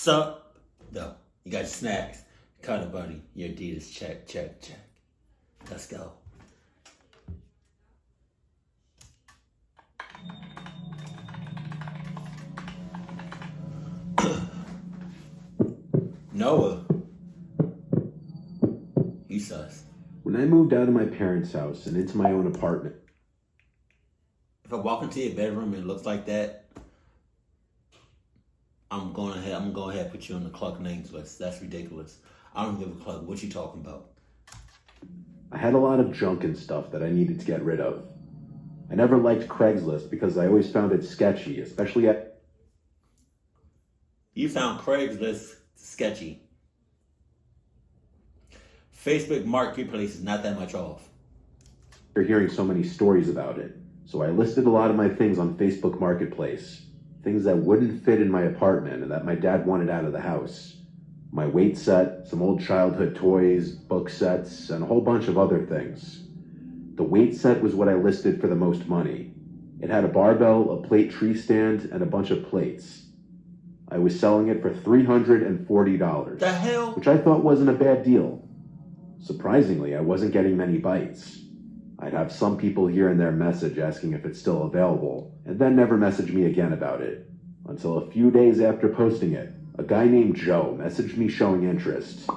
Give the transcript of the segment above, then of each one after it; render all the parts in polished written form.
Sup? No. You got your snacks. Cutter buddy. Your Adidas. Check. Let's go. Noah. You sus. When I moved out of my parents' house and into my own apartment. If I walk into your bedroom and it looks like that, I'm going ahead and put you on the Cluck names list. That's ridiculous. I don't give a cluck. What you talking about? I had a lot of junk and stuff that I needed to get rid of. I never liked Craigslist because I always found it sketchy, especially at... You found Craigslist sketchy. Facebook Marketplace is not that much off. After hearing so many stories about it. So I listed a lot of my things on Facebook Marketplace. Things that wouldn't fit in my apartment and that my dad wanted out of the house. My weight set, some old childhood toys, book sets, and a whole bunch of other things. The weight set was what I listed for the most money. It had a barbell, a plate tree stand, and a bunch of plates. I was selling it for $340. The hell? Which I thought wasn't a bad deal. Surprisingly, I wasn't getting many bites. I'd have some people here and there message asking if it's still available, and then never message me again about it. Until a few days after posting it, a guy named Joe messaged me showing interest.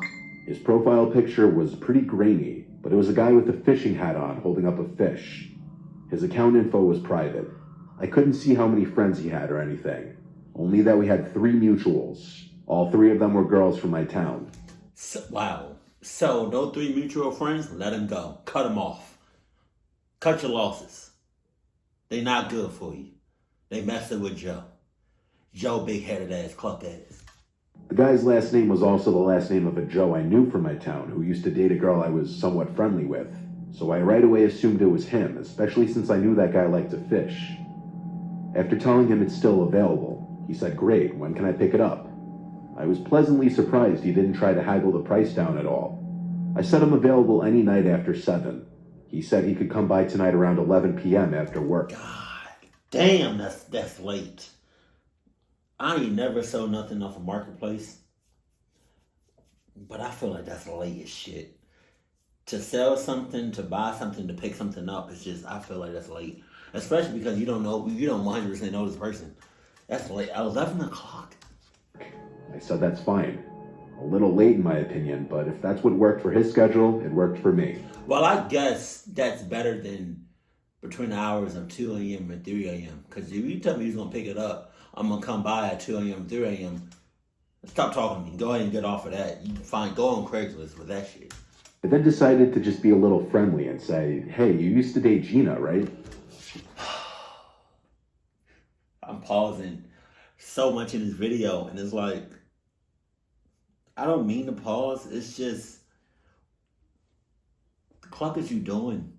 His profile picture was pretty grainy, but it was a guy with a fishing hat on holding up a fish. His account info was private. I couldn't see how many friends he had or anything, only that we had 3 mutuals. All 3 of them were girls from my town. Wow. So, those 3 mutual friends, let them go. Cut them off. Cut your losses. They not good for you. They messing with Joe. Joe big-headed ass, cluck ass. The guy's last name was also the last name of a Joe I knew from my town who used to date a girl I was somewhat friendly with. So I right away assumed it was him, especially since I knew that guy liked to fish. After telling him it's still available, he said, "Great, when can I pick it up?" I was pleasantly surprised he didn't try to haggle the price down at all. I said I'm available any night after 7. He said he could come by tonight around 11 p.m. after work. God damn, that's late. I ain't never sold nothing off a marketplace, but I feel like that's late as shit. To sell something, to buy something, to pick something up, it's just, I feel like that's late. Especially because you don't 100% know this person. That's late. 11 o'clock? I said that's fine. A little late in my opinion, but if that's what worked for his schedule, it worked for me. Well, I guess that's better than between the hours of 2 a.m. and 3 a.m. Because if you tell me you're going to pick it up, I'm going to come by at 2 a.m. 3 a.m. Stop talking to me. Go ahead and get off of that. You fine. Go on Craigslist with that shit. I then decided to just be a little friendly and say, "Hey, you used to date Gina, right?" I'm pausing so much in this video, and it's like, I don't mean to pause. It's just, the cluck is you doing?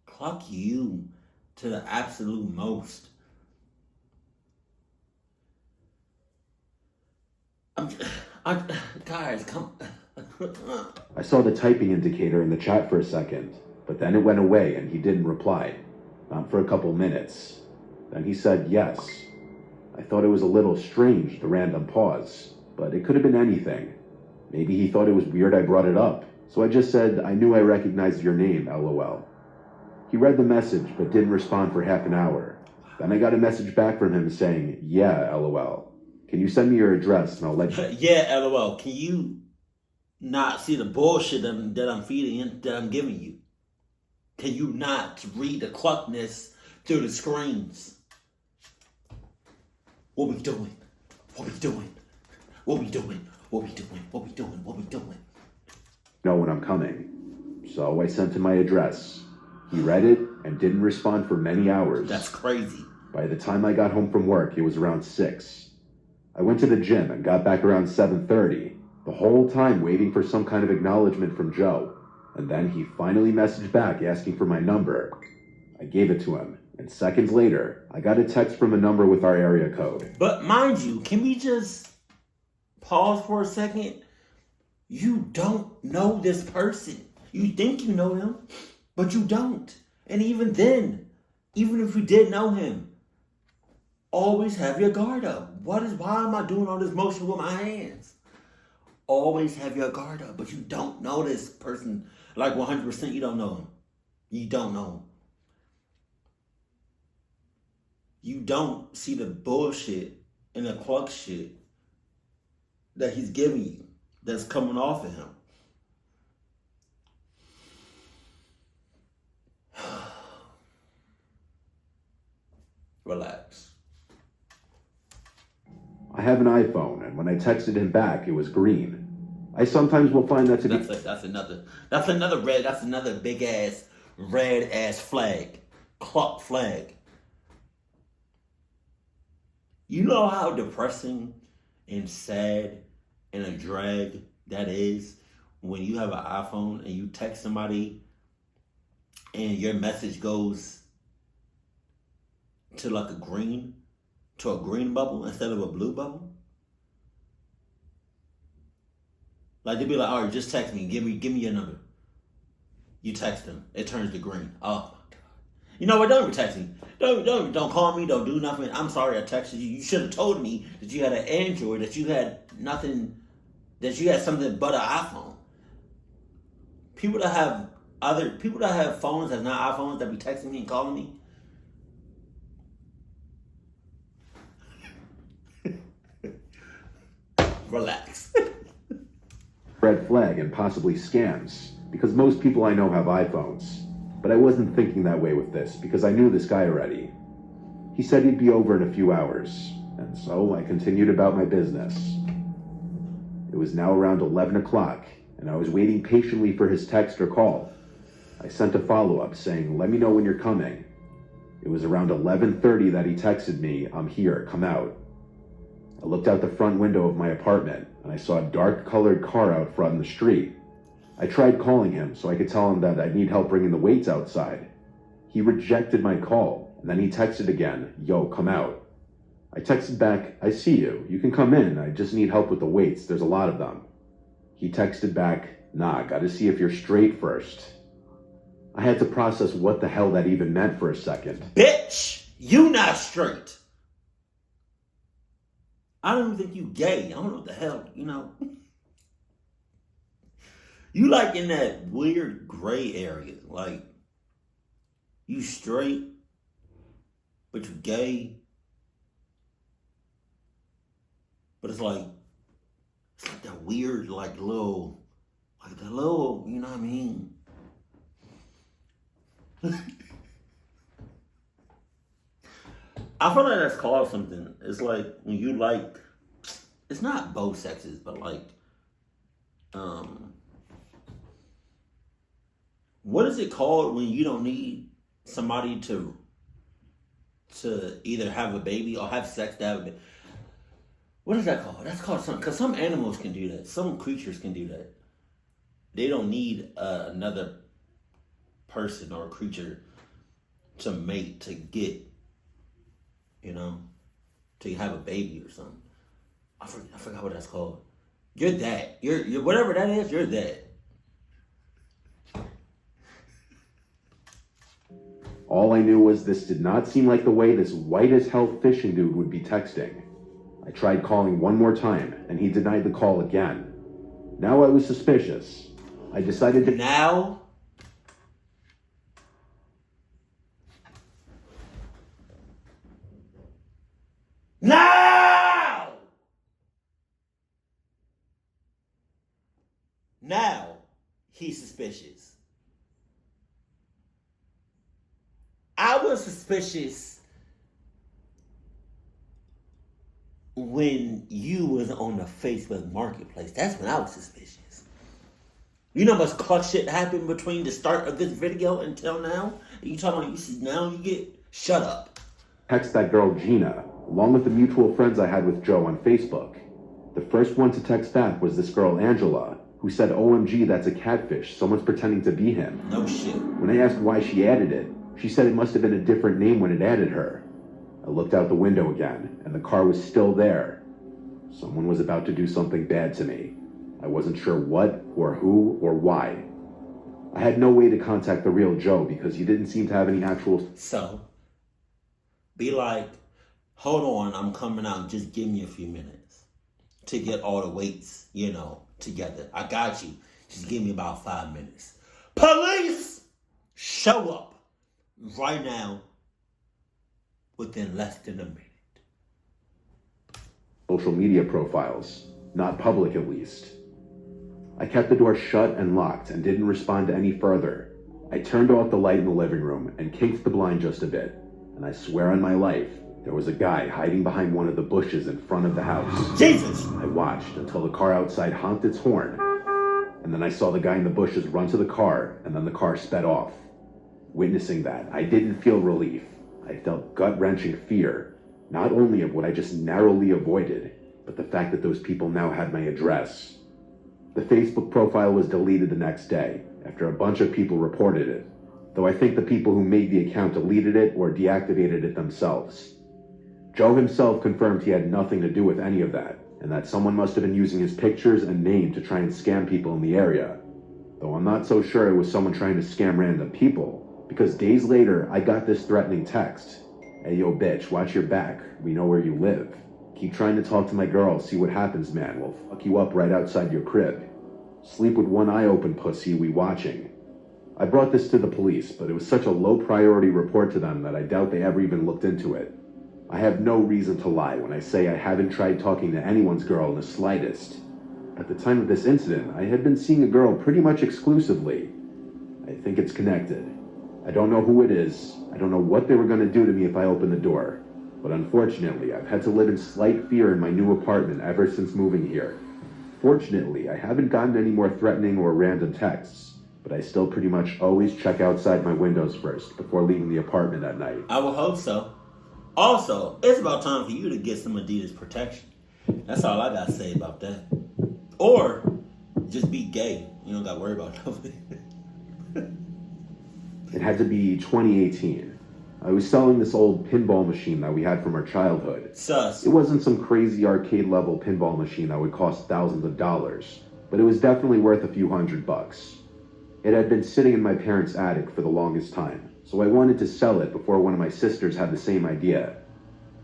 Cluck you to the absolute most. Guys, come. I saw the typing indicator in the chat for a second, but then it went away and he didn't reply. Not for a couple minutes. Then he said yes. I thought it was a little strange, the random pause, but it could have been anything. Maybe he thought it was weird I brought it up, so I just said, "I knew I recognized your name, LOL. He read the message, but didn't respond for half an hour. Then I got a message back from him saying, "Yeah, LOL. Can you send me your address and I'll let you..." Yeah, LOL. Can you not see the bullshit that I'm feeding in, that I'm giving you? Can you not read the cluckness through the screens? What we doing? What we doing? What we doing? What we doing? What we doing? What we doing? Know when I'm coming. So I sent him my address. He read it and didn't respond for many hours. That's crazy. By the time I got home from work, it was around 6. I went to the gym and got back around 7:30, the whole time waiting for some kind of acknowledgement from Joe. And then he finally messaged back asking for my number. I gave it to him, and seconds later, I got a text from a number with our area code. But mind you, can we just pause for a second? You don't know this person. You think you know them, but you don't. And even then, even if you did know him, always have your guard up. why am I doing all this motion with my hands? Always have your guard up, but you don't know this person. Like 100%, you don't know him. You don't know him. You don't see the bullshit and the cluck shit that he's giving you that's coming off of him. Relax. I have an iPhone, and when I texted him back, it was green. I sometimes will find that to be... That's another big ass, red ass flag. Cluck flag. You know how depressing and sad and a drag that is when you have an iPhone and you text somebody and your message goes to like a green bubble instead of a blue bubble? Like they'd be like, all right, just text me, give me your number. You text them, it turns to green. Oh my God. You know what? Don't even text me. Don't call me. Don't do nothing. I'm sorry I texted you. You should have told me that you had an Android, that you had nothing, that you had something but an iPhone. People that have phones that's not iPhones that be texting me and calling me. Relax. red flag and possibly scams, because most people I know have iPhones. But I wasn't thinking that way with this, because I knew this guy already. He said he'd be over in a few hours, and so I continued about my business. It was now around 11 o'clock, and I was waiting patiently for his text or call. I sent a follow-up saying, let me know when you're coming. It was around 11:30 that he texted me, I'm here, come out. I looked out the front window of my apartment, and I saw a dark-colored car out front in the street. I tried calling him so I could tell him that I need help bringing the weights outside. He rejected my call, and then he texted again, yo, come out. I texted back, I see you. You can come in. I just need help with the weights. There's a lot of them. He texted back, nah, gotta see if you're straight first. I had to process what the hell that even meant for a second. Bitch, you not straight. I don't even think you gay. I don't know what the hell, You like in that weird gray area. Like, you straight, but you gay. But it's like that weird, like little, you know what I mean? I feel like that's called something. It's like when you like, it's not both sexes, but like, what is it called when you don't need somebody to either have a baby or have sex to have a baby? What is that called? That's called something. Because some animals can do that. Some creatures can do that. They don't need another person or creature to mate, to get, to have a baby or something. I forgot what that's called. You're that. You're whatever that is, you're that. All I knew was this did not seem like the way this white as hell fishing dude would be texting. I tried calling one more time, and he denied the call again. Now I was suspicious. I decided to... Now? Now, he's suspicious. I was suspicious when you was on the Facebook Marketplace. That's when I was suspicious. You know how much cluck shit happened between the start of this video until now? And you talking about now you get... Shut up. Text that girl Gina, along with the mutual friends I had with Joe on Facebook. The first one to text back was this girl Angela, who said, OMG, that's a catfish. Someone's pretending to be him. No shit. When I asked why she added it, she said it must have been a different name when it added her. I looked out the window again, and the car was still there. Someone was about to do something bad to me. I wasn't sure what, or who, or why. I had no way to contact the real Joe because he didn't seem to have any actual... So, be like, hold on, I'm coming out. Just give me a few minutes to get all the weights, together. I got you. Just give me about 5 minutes. Police, show up right now within less than a minute. Social media profiles, not public at least. I kept the door shut and locked and didn't respond to any further. I turned off the light in the living room and kinked the blind just a bit, and I swear on my life, there was a guy hiding behind one of the bushes in front of the house. Jesus! I watched until the car outside honked its horn, and then I saw the guy in the bushes run to the car, and then the car sped off. Witnessing that, I didn't feel relief. I felt gut-wrenching fear, not only of what I just narrowly avoided, but the fact that those people now had my address. The Facebook profile was deleted the next day, after a bunch of people reported it, though I think the people who made the account deleted it or deactivated it themselves. Joe himself confirmed he had nothing to do with any of that, and that someone must have been using his pictures and name to try and scam people in the area, though I'm not so sure it was someone trying to scam random people, because days later I got this threatening text. Hey yo bitch, watch your back, we know where you live. Keep trying to talk to my girl, see what happens man, we'll fuck you up right outside your crib. Sleep with one eye open pussy, we watching. I brought this to the police, but it was such a low priority report to them that I doubt they ever even looked into it. I have no reason to lie when I say I haven't tried talking to anyone's girl in the slightest. At the time of this incident, I had been seeing a girl pretty much exclusively. I think it's connected. I don't know who it is. I don't know what they were going to do to me if I opened the door. But unfortunately, I've had to live in slight fear in my new apartment ever since moving here. Fortunately, I haven't gotten any more threatening or random texts, but I still pretty much always check outside my windows first before leaving the apartment at night. I would hope so. Also, it's about time for you to get some Adidas protection. That's all I gotta say about that. Or just be gay. You don't gotta worry about nothing. It had to be 2018. I was selling this old pinball machine that we had from our childhood. Sus. It wasn't some crazy arcade-level pinball machine that would cost thousands of dollars, but it was definitely worth a few $100. It had been sitting in my parents' attic for the longest time, so I wanted to sell it before one of my sisters had the same idea.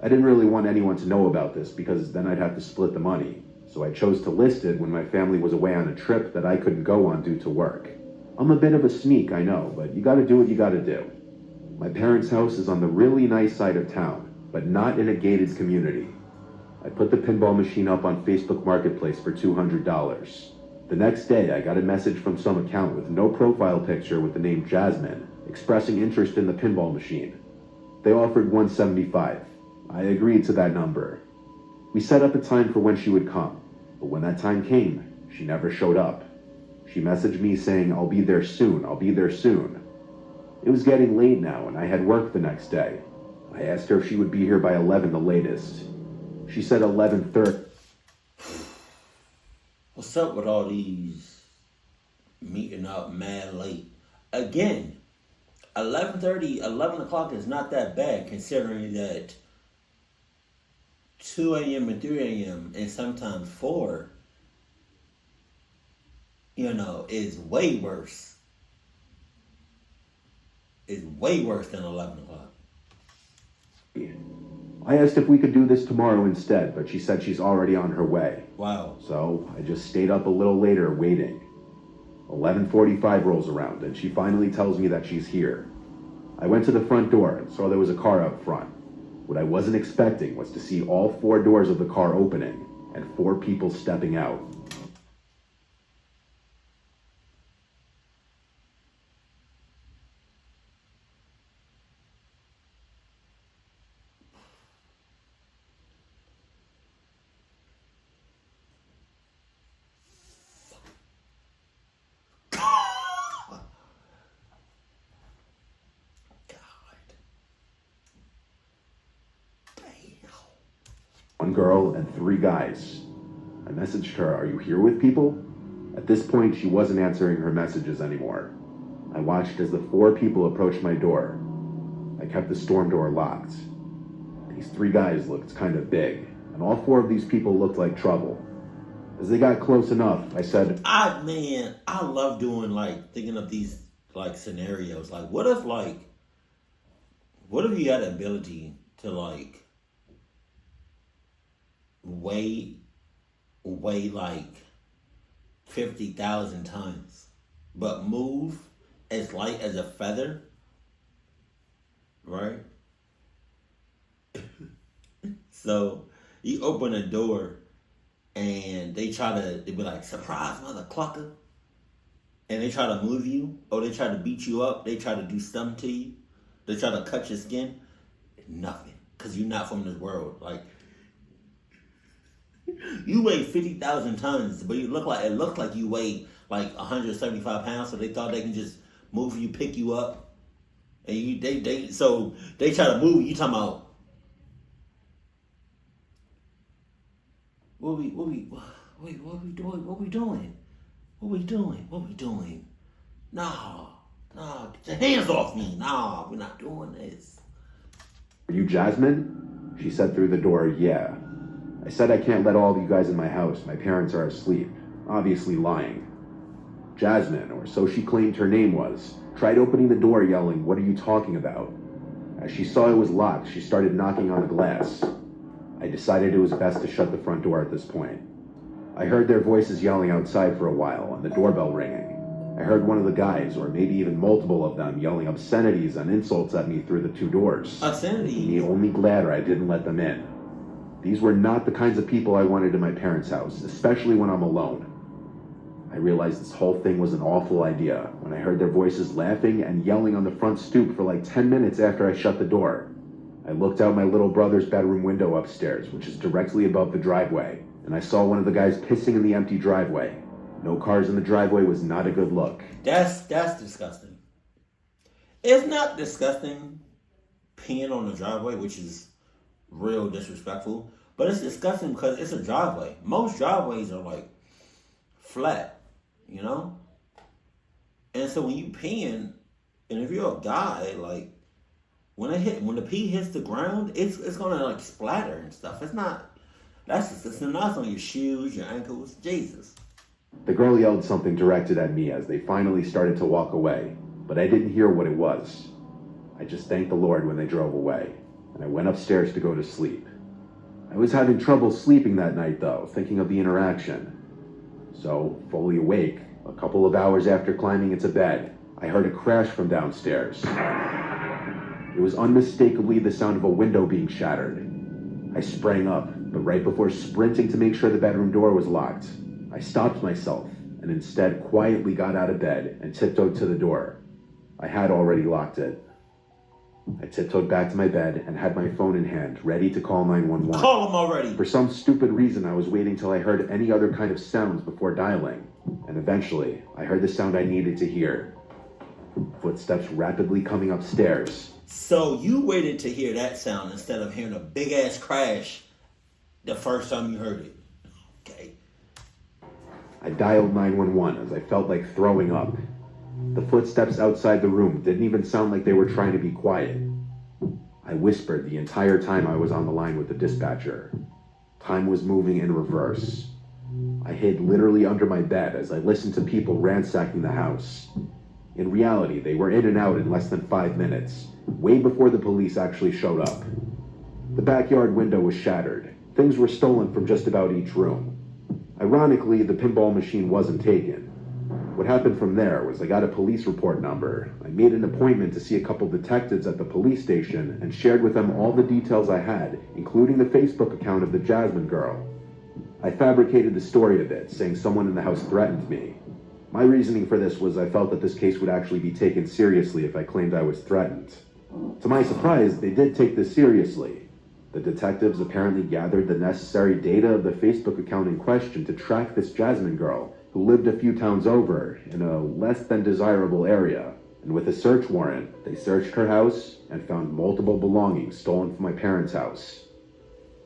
I didn't really want anyone to know about this because then I'd have to split the money, so I chose to list it when my family was away on a trip that I couldn't go on due to work. I'm a bit of a sneak, I know, but you gotta do what you gotta do. My parents' house is on the really nice side of town, but not in a gated community. I put the pinball machine up on Facebook Marketplace for $200. The next day, I got a message from some account with no profile picture with the name Jasmine, expressing interest in the pinball machine. They offered $175. I agreed to that number. We set up a time for when she would come, but when that time came, she never showed up. She messaged me saying, I'll be there soon, I'll be there soon. It was getting late now, and I had work the next day. I asked her if she would be here by 11 the latest. She said 11:30. What's up with all these meeting up mad late? Again, 11:30, 11 o'clock is not that bad considering that 2 a.m. and 3 a.m. and sometimes 4, is way worse. Is way worse than 11 o'clock. I asked if we could do this tomorrow instead, but she said she's already on her way. Wow. So I just stayed up a little later waiting. 11:45 rolls around, and she finally tells me that she's here. I went to the front door and saw there was a car up front. What I wasn't expecting was to see all 4 doors of the car opening and 4 people stepping out. One girl and 3 guys. I messaged her, are you here with people? At this point, she wasn't answering her messages anymore. I watched as the 4 people approached my door. I kept the storm door locked. These 3 guys looked kind of big, and all 4 of these people looked like trouble. As they got close enough, I said, I love doing, thinking of these, scenarios. What if you had the ability to, weigh like 50,000 tons, but move as light as a feather, right? So you open a door and they be like, surprise, mother clucker. And they try to move you, or they try to beat you up, they try to do something to you, they try to cut your skin. Nothing, because you're not from this world. Like, you weigh 50,000 tons, but it looks like you weigh like 175 pounds, so they thought they can just move you, pick you up. And so they try to move you, talking about, what we doing? No, get your hands off me. No, we're not doing this. Are you Jasmine? She said through the door, yeah. I said I can't let all of you guys in my house. My parents are asleep. Obviously lying. Jasmine, or so she claimed her name was, tried opening the door yelling, what are you talking about? As she saw it was locked, she started knocking on the glass. I decided it was best to shut the front door at this point. I heard their voices yelling outside for a while and the doorbell ringing. I heard one of the guys, or maybe even multiple of them, yelling obscenities and insults at me through the two doors. Obscenities? Me only gladder I didn't let them in. These were not the kinds of people I wanted in my parents' house, especially when I'm alone. I realized this whole thing was an awful idea when I heard their voices laughing and yelling on the front stoop for like 10 minutes after I shut the door. I looked out my little brother's bedroom window upstairs, which is directly above the driveway, and I saw one of the guys pissing in the empty driveway. No cars in the driveway was not a good look. That's disgusting. It's not disgusting peeing on the driveway, which is real disrespectful, but it's disgusting because it's a driveway. Most driveways are like flat, you know? And so when you peeing, and if you're a guy, like when the pee hits the ground, it's gonna like splatter and stuff. That's disgusting. That's on your shoes, your ankles. Jesus. The girl yelled something directed at me as they finally started to walk away, but I didn't hear what it was. I just thanked the Lord when they drove away, and I went upstairs to go to sleep. I was having trouble sleeping that night though, thinking of the interaction. So, fully awake, a couple of hours after climbing into bed, I heard a crash from downstairs. It was unmistakably the sound of a window being shattered. I sprang up, but right before sprinting to make sure the bedroom door was locked, I stopped myself and instead quietly got out of bed and tiptoed to the door. I had already locked it. I tiptoed back to my bed and had my phone in hand, ready to call 911. Call them already! For some stupid reason, I was waiting till I heard any other kind of sounds before dialing, and eventually, I heard the sound I needed to hear. Footsteps rapidly coming upstairs. So you waited to hear that sound instead of hearing a big-ass crash the first time you heard it. Okay. I dialed 911 as I felt like throwing up. The footsteps outside the room didn't even sound like they were trying to be quiet. I whispered the entire time I was on the line with the dispatcher. Time was moving in reverse. I hid literally under my bed as I listened to people ransacking the house. In reality, they were in and out in less than 5 minutes, way before the police actually showed up. The backyard window was shattered. Things were stolen from just about each room. Ironically, the pinball machine wasn't taken. What happened from there was I got a police report number. I made an appointment to see a couple detectives at the police station and shared with them all the details I had, including the Facebook account of the Jasmine girl. I fabricated the story a bit, saying someone in the house threatened me. My reasoning for this was I felt that this case would actually be taken seriously if I claimed I was threatened. To my surprise, they did take this seriously. The detectives apparently gathered the necessary data of the Facebook account in question to track this Jasmine girl, who lived a few towns over in a less than desirable area. And with a search warrant, they searched her house and found multiple belongings stolen from my parents' house.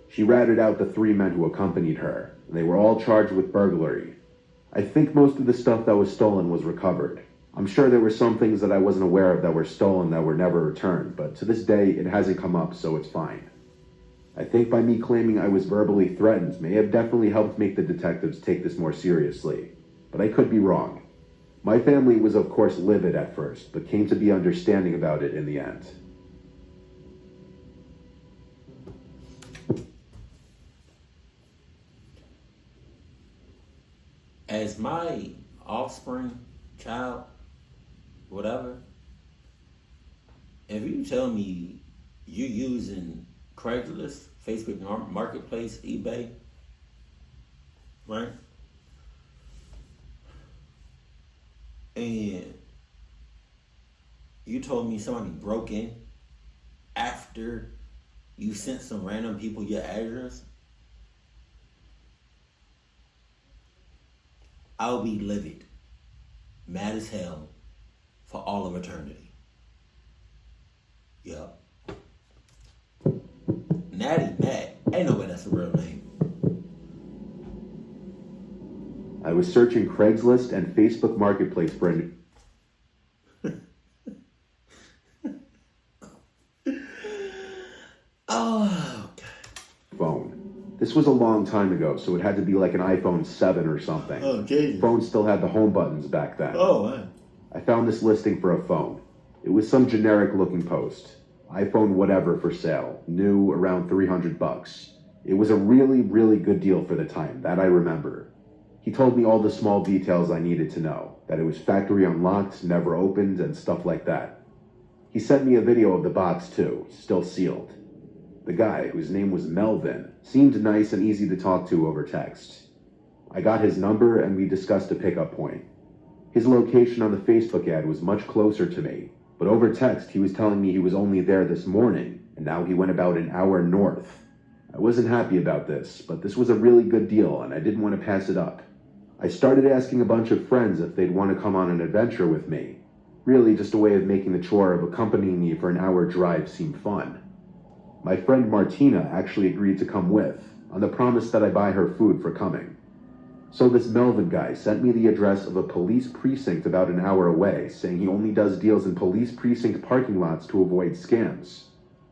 She ratted out the 3 men who accompanied her, and they were all charged with burglary. I think most of the stuff that was stolen was recovered. I'm sure there were some things that I wasn't aware of that were stolen that were never returned, but to this day it hasn't come up, so it's fine. I think by me claiming I was verbally threatened may have definitely helped make the detectives take this more seriously, but I could be wrong. My family was of course livid at first, but came to be understanding about it in the end. As my offspring, child, whatever, if you tell me you're using Craigslist, Facebook Marketplace, eBay, right? And you told me somebody broke in after you sent some random people your address, I'll be livid, mad as hell, for all of eternity. Yup. Natty Matt. Ain't no way that's a real name. I was searching Craigslist and Facebook Marketplace for a Oh, phone. This was a long time ago, so it had to be like an iPhone 7 or something. oh, Jesus. Phone still had the home buttons back then. Oh, man. I found this listing for a phone. It was some generic looking post. iPhone whatever for sale. New, around $300. It was a really, really good deal for the time, that I remember. He told me all the small details I needed to know. That it was factory unlocked, never opened, and stuff like that. He sent me a video of the box too, still sealed. The guy, whose name was Melvin, seemed nice and easy to talk to over text. I got his number and we discussed a pickup point. His location on the Facebook ad was much closer to me, but over text he was telling me he was only there this morning, and now he went about an hour north. I wasn't happy about this, but this was a really good deal and I didn't want to pass it up. I started asking a bunch of friends if they'd want to come on an adventure with me. Really just a way of making the chore of accompanying me for an hour drive seem fun. My friend Martina actually agreed to come with, on the promise that I buy her food for coming. So this Melvin guy sent me the address of a police precinct about an hour away, saying he only does deals in police precinct parking lots to avoid scams.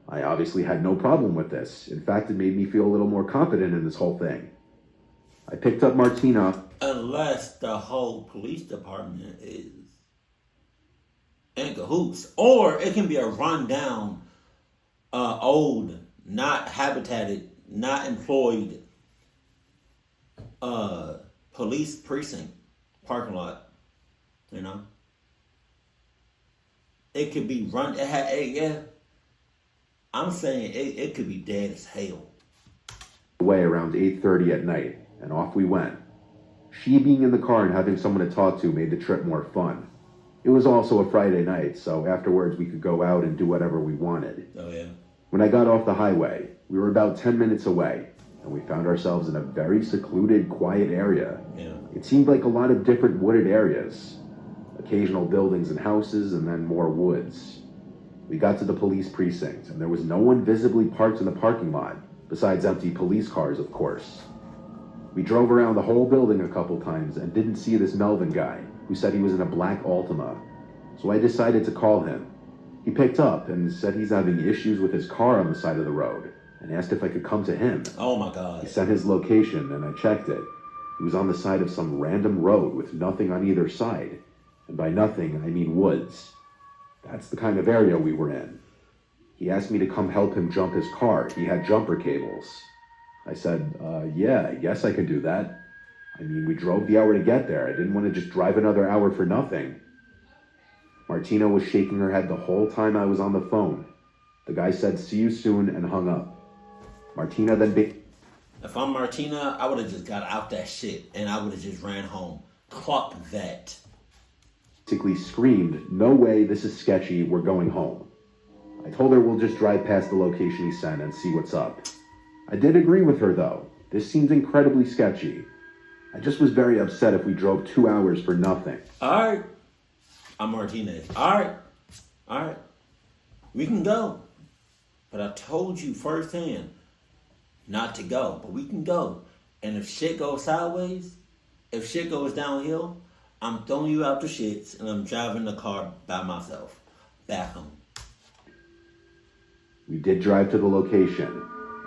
I obviously had no problem with this. In fact, it made me feel a little more confident in this whole thing. I picked up Martina. Unless the whole police department is in cahoots. Or it can be a rundown, old, not habitated, not employed police precinct parking lot. You know? It could be yeah. I'm saying it could be dead as hell. Away around 8:30 at night, and off we went. She being in the car and having someone to talk to made the trip more fun. It was also a Friday night, so afterwards we could go out and do whatever we wanted. Oh, yeah. When I got off the highway, we were about 10 minutes away, and we found ourselves in a very secluded, quiet area. Yeah. It seemed like a lot of different wooded areas. Occasional buildings and houses, and then more woods. We got to the police precinct, and there was no one visibly parked in the parking lot, besides empty police cars, of course. We drove around the whole building a couple times and didn't see this Melvin guy, who said he was in a black Altima. So I decided to call him. He picked up and said he's having issues with his car on the side of the road, and asked if I could come to him. Oh my God. He sent his location and I checked it. He was on the side of some random road with nothing on either side. And by nothing, I mean woods. That's the kind of area we were in. He asked me to come help him jump his car. He had jumper cables. I said, yeah, I guess I could do that. I mean, we drove the hour to get there. I didn't want to just drive another hour for nothing. Martina was shaking her head the whole time I was on the phone. The guy said, see you soon, and hung up. Martina then If I'm Martina, I would have just got out that shit and I would have just ran home. Clock that. basically screamed, no way, this is sketchy, we're going home. I told her we'll just drive past the location he sent and see what's up. I did agree with her though. This seems incredibly sketchy. I just was very upset if we drove 2 hours for nothing. Alright. I'm Martinez. Alright. We can go. But I told you firsthand not to go. But we can go. And if shit goes sideways, if shit goes downhill, I'm throwing you out the shits and I'm driving the car by myself. Back home. We did drive to the location,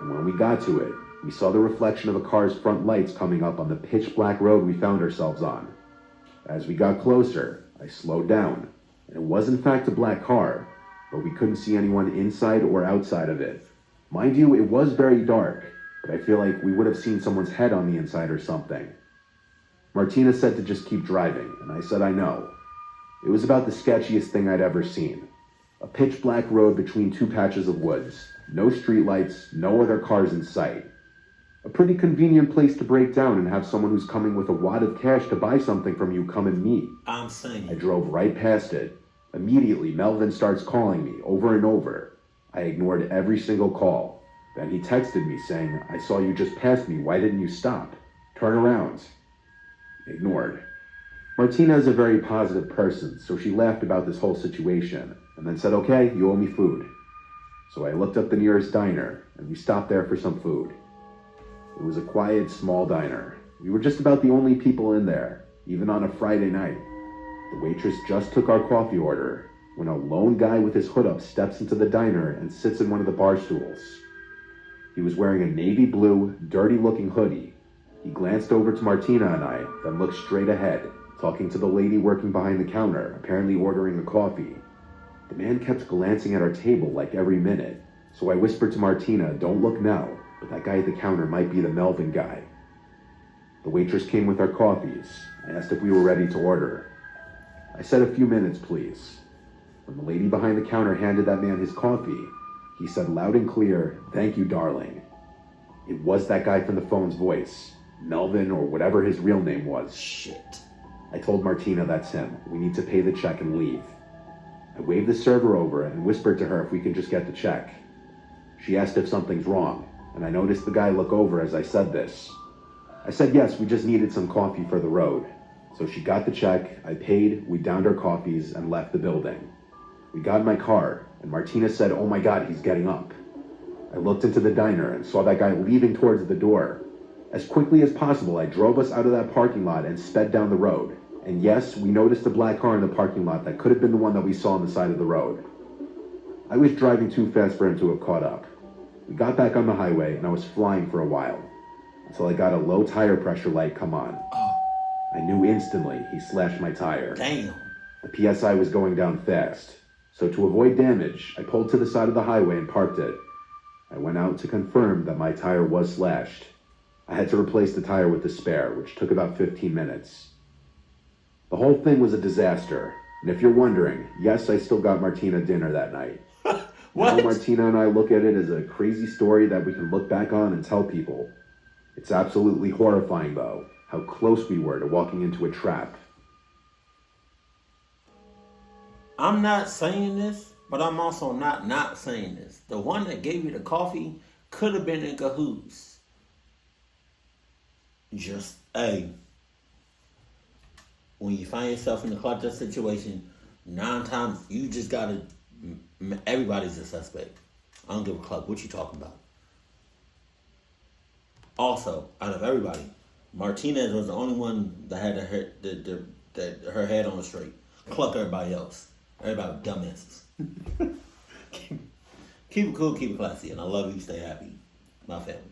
and when we got to it, we saw the reflection of a car's front lights coming up on the pitch black road we found ourselves on. As we got closer, I slowed down, and it was in fact a black car, but we couldn't see anyone inside or outside of it. Mind you, it was very dark, but I feel like we would have seen someone's head on the inside or something. Martina said to just keep driving, and I said I know. It was about the sketchiest thing I'd ever seen. A pitch-black road between two patches of woods. No streetlights, no other cars in sight. A pretty convenient place to break down and have someone who's coming with a wad of cash to buy something from you come and meet. I'm saying. I drove right past it. Immediately, Melvin starts calling me over and over. I ignored every single call. Then he texted me saying, I saw you just pass me, why didn't you stop? Turn around. Ignored. Martina is a very positive person, so she laughed about this whole situation, and then said, okay, you owe me food. So I looked up the nearest diner, and we stopped there for some food. It was a quiet, small diner. We were just about the only people in there, even on a Friday night. The waitress just took our coffee order, when a lone guy with his hood up steps into the diner and sits in one of the bar stools. He was wearing a navy blue, dirty-looking hoodie. He glanced over to Martina and I, then looked straight ahead, talking to the lady working behind the counter, apparently ordering the coffee. The man kept glancing at our table like every minute, so I whispered to Martina, don't look now, but that guy at the counter might be the Melvin guy. The waitress came with our coffees. I asked if we were ready to order. I said a few minutes, please. When the lady behind the counter handed that man his coffee, he said loud and clear, thank you, darling. It was that guy from the phone's voice, Melvin or whatever his real name was. Shit. I told Martina that's him. We need to pay the check and leave. I waved the server over and whispered to her if we could just get the check. She asked if something's wrong, and I noticed the guy look over as I said this. I said yes, we just needed some coffee for the road. So she got the check, I paid, we downed our coffees, and left the building. We got in my car, and Martina said, oh my God, he's getting up. I looked into the diner and saw that guy leaving towards the door. As quickly as possible, I drove us out of that parking lot and sped down the road. And yes, we noticed a black car in the parking lot that could have been the one that we saw on the side of the road. I was driving too fast for him to have caught up. We got back on the highway, and I was flying for a while, until I got a low tire pressure light come on. I knew instantly he slashed my tire. Damn. The PSI was going down fast, so to avoid damage, I pulled to the side of the highway and parked it. I went out to confirm that my tire was slashed. I had to replace the tire with the spare, which took about 15 minutes. The whole thing was a disaster, and if you're wondering, yes, I still got Martina dinner that night. What? Now Martina and I look at it as a crazy story that we can look back on and tell people. It's absolutely horrifying, though, how close we were to walking into a trap. I'm not saying this, but I'm also not saying this. The one that gave you the coffee could have been in cahoots. Just, hey, when you find yourself in a clutch situation, 9 times you just gotta, everybody's a suspect. I don't give a fuck what you talking about. Also, out of everybody, Martinez was the only one that had her head on straight. Cluck everybody else. Everybody dumbasses. Keep it cool, keep it classy, and I love you. Stay happy. My family.